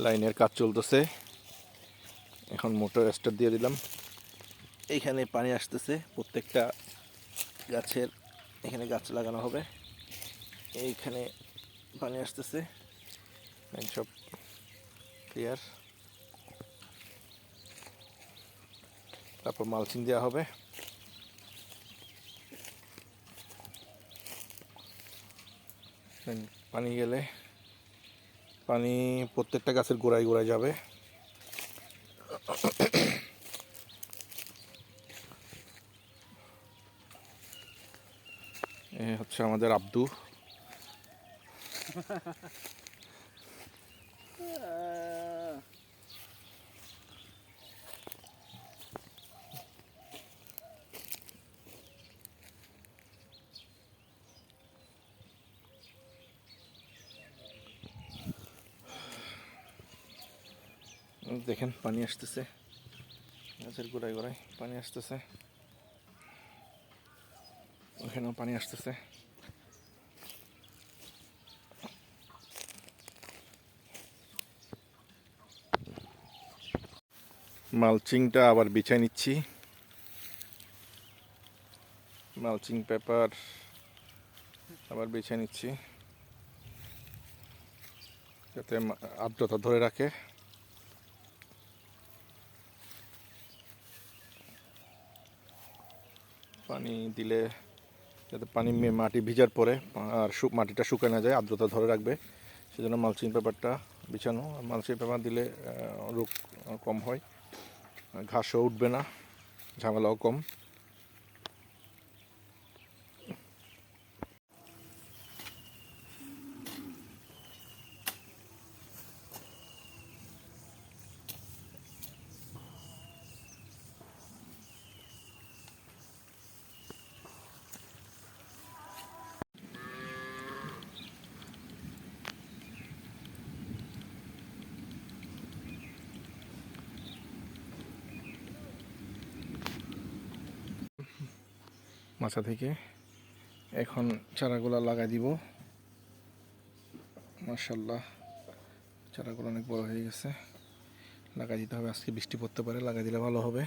লাইনের কাজ চলতেছে। এখন মোটর স্টার্ট দিয়ে দিলাম। এইখানে পানি আসতেছে, প্রত্যেকটা গাছের এখানে গাছ লাগানো হবে। এইখানে পানি আসতেছে, সব ক্লিয়ার। তারপর মালচিং দেওয়া হবে। পানি গেলে পানি প্রত্যেকটা গাছের গোড়ায় গোড়ায় যাবে। এ হচ্ছে আমাদের আব্দু। দেখেন পানি আসতেছে, গাছের গোড়ায় গোড়ায় পানি আসতেছে, ওখানেও পানি আসতেছে। মালচিংটা আবার বিছাই নিচ্ছি। মালচিং পেপার আবার বিছাই নিচ্ছি যাতে আর্দ্রতা ধরে রাখে। পানি দিলে যাতে মাটি ভিজার পরে আর মাটিটা শুকায় না যায়, আর্দ্রতা ধরে রাখবে, সেজন্য মালচিং পেপারটা বিছানো। মালচিং পেপার দিলে রোগ কম হয়, ঘাসও উঠবে না, ঝামেলাও কম। মাছা থেকে এখন চারাগুলা লাগাই দিব। মাশাআল্লাহ, চারাগুলো অনেক বড় হয়ে গেছে। লাগাই দিতে হবে, আজকে বৃষ্টি পড়তে পারে, লাগাই দিলে ভালো হবে।